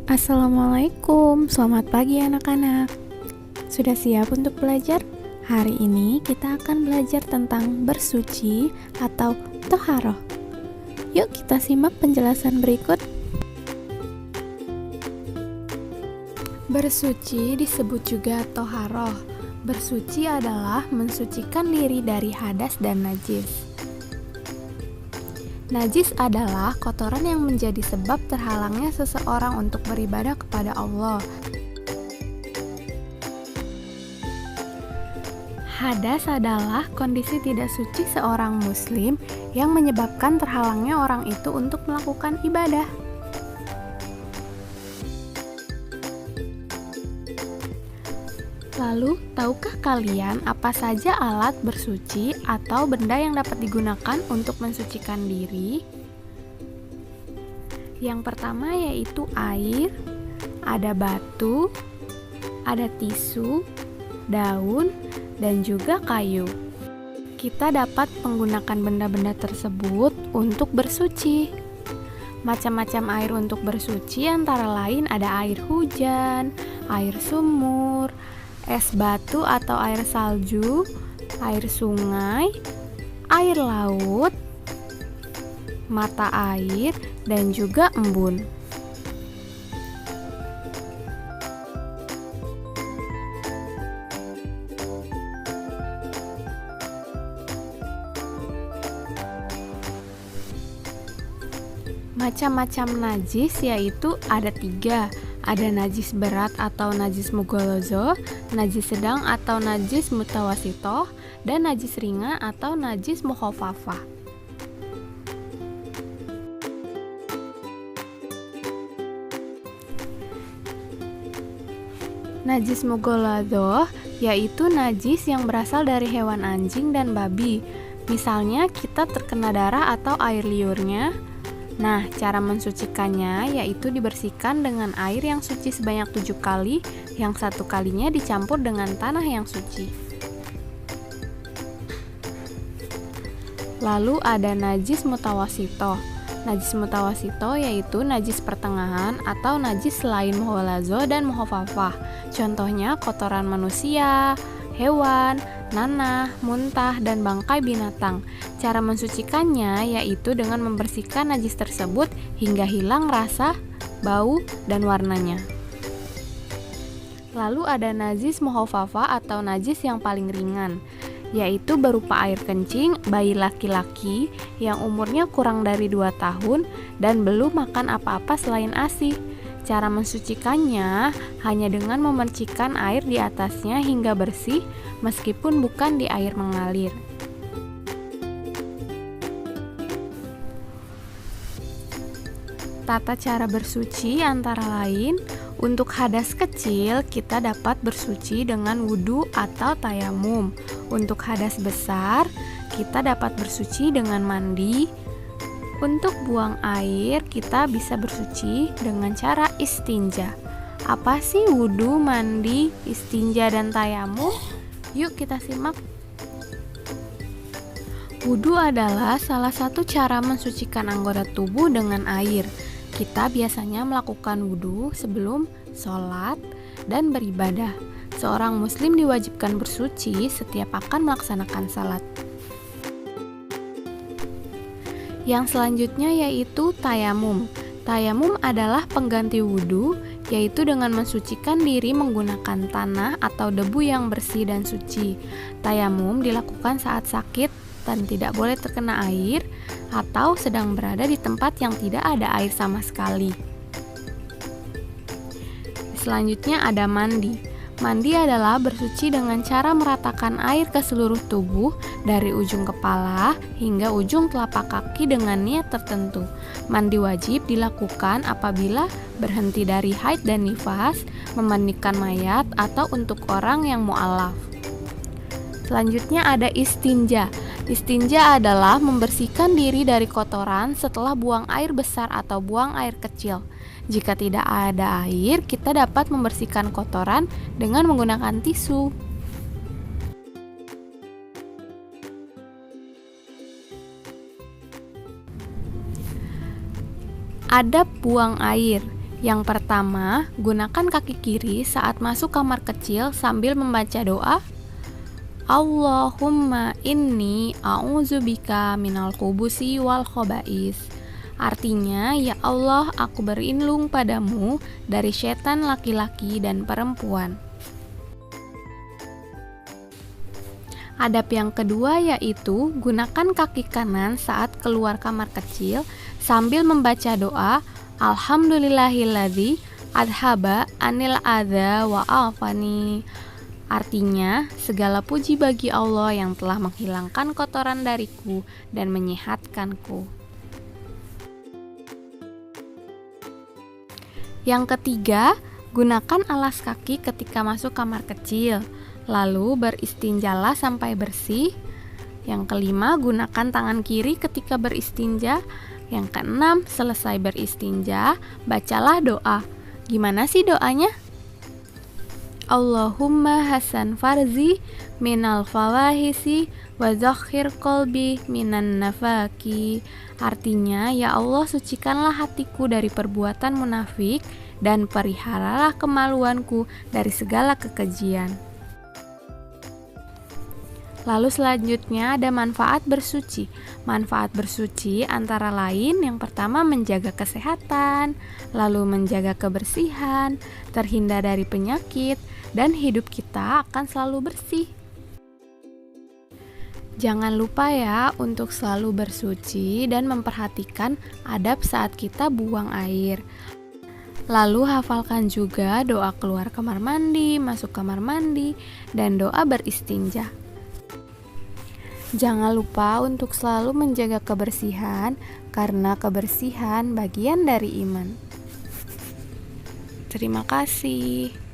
Assalamualaikum, selamat pagi anak-anak. Sudah siap untuk belajar? Hari ini kita akan belajar tentang bersuci atau toharoh. Yuk kita simak penjelasan berikut. Bersuci disebut juga toharoh. Bersuci adalah mensucikan diri dari hadas dan najis. Najis adalah kotoran yang menjadi sebab terhalangnya seseorang untuk beribadah kepada Allah. Hadas adalah kondisi tidak suci seorang muslim yang menyebabkan terhalangnya orang itu untuk melakukan ibadah. Lalu, tahukah kalian apa saja alat bersuci atau benda yang dapat digunakan untuk mensucikan diri? Yang pertama yaitu air, ada batu, ada tisu, daun, dan juga kayu. Kita dapat menggunakan benda-benda tersebut untuk bersuci. Macam-macam air untuk bersuci antara lain ada air hujan, air sumur, es batu atau air salju, air sungai, air laut, mata air, dan juga embun. Macam-macam najis yaitu ada 3. Ada najis berat atau najis mughallazo, najis sedang atau najis mutawasitoh, dan najis ringan atau najis mukhafafah. Najis mughallazo yaitu najis yang berasal dari hewan anjing dan babi. Misalnya kita terkena darah atau air liurnya. Nah, cara mensucikannya yaitu dibersihkan dengan air yang suci sebanyak 7 kali, yang 1 kalinya dicampur dengan tanah yang suci. Lalu ada najis mutawasitoh. Najis mutawasitoh yaitu najis pertengahan atau najis selain mughalazo dan mukhafafah. Contohnya kotoran manusia, hewan, nanah, muntah, dan bangkai binatang. Cara mensucikannya yaitu dengan membersihkan najis tersebut hingga hilang rasa, bau, dan warnanya. Lalu ada najis mukhafafah atau najis yang paling ringan, yaitu berupa air kencing bayi laki-laki yang umurnya kurang dari 2 tahun dan belum makan apa-apa selain ASI. Cara mensucikannya hanya dengan memercikkan air di atasnya hingga bersih meskipun bukan di air mengalir. Tata cara bersuci antara lain, untuk hadas kecil kita dapat bersuci dengan wudhu atau tayamum. Untuk hadas besar kita dapat bersuci dengan mandi. Untuk buang air kita bisa bersuci dengan cara istinja. Apa sih wudhu, mandi, istinja, dan tayamum? Yuk kita simak. Wudhu adalah salah satu cara mensucikan anggota tubuh dengan air. Kita biasanya melakukan wudhu sebelum sholat dan beribadah. Seorang muslim diwajibkan bersuci setiap akan melaksanakan salat. Yang selanjutnya yaitu tayamum. Tayamum adalah pengganti wudhu, yaitu dengan mensucikan diri menggunakan tanah atau debu yang bersih dan suci. Tayamum dilakukan saat sakit dan tidak boleh terkena air, atau sedang berada di tempat yang tidak ada air sama sekali. Selanjutnya ada mandi. Mandi adalah bersuci dengan cara meratakan air ke seluruh tubuh dari ujung kepala hingga ujung telapak kaki dengan niat tertentu. Mandi wajib dilakukan apabila berhenti dari haid dan nifas, memandikan mayat, atau untuk orang yang mu'alaf. Selanjutnya ada istinja. Istinja adalah membersihkan diri dari kotoran setelah buang air besar atau buang air kecil. Jika tidak ada air, kita dapat membersihkan kotoran dengan menggunakan tisu. Adab buang air. Yang pertama, gunakan kaki kiri saat masuk kamar kecil sambil membaca doa Allahumma inni a'udzubika minal khubusi wal khobais. Artinya, ya Allah, aku berlindung padamu dari setan laki-laki dan perempuan. Adab yang kedua yaitu gunakan kaki kanan saat keluar kamar kecil sambil membaca doa Alhamdulillahilladzi adhaba anil adza wa afani. Artinya, segala puji bagi Allah yang telah menghilangkan kotoran dariku dan menyehatkanku. Yang ketiga, gunakan alas kaki ketika masuk kamar kecil, lalu beristinjalah sampai bersih. Yang kelima, gunakan tangan kiri ketika beristinja. Yang keenam, selesai beristinja, bacalah doa. Gimana sih doanya? Allahumma hasan farzi minal fawahisi wa zakhir qalbi minan nafaki. Artinya, ya Allah, sucikanlah hatiku dari perbuatan munafik dan peliharalah kemaluanku dari segala kekejian. Lalu selanjutnya ada manfaat bersuci. Manfaat bersuci antara lain yang pertama menjaga kesehatan, lalu menjaga kebersihan, terhindar dari penyakit, dan hidup kita akan selalu bersih. Jangan lupa ya untuk selalu bersuci dan memperhatikan adab saat kita buang air. Lalu hafalkan juga doa keluar kamar mandi, masuk kamar mandi, dan doa beristinja. Jangan lupa untuk selalu menjaga kebersihan, karena kebersihan bagian dari iman. Terima kasih.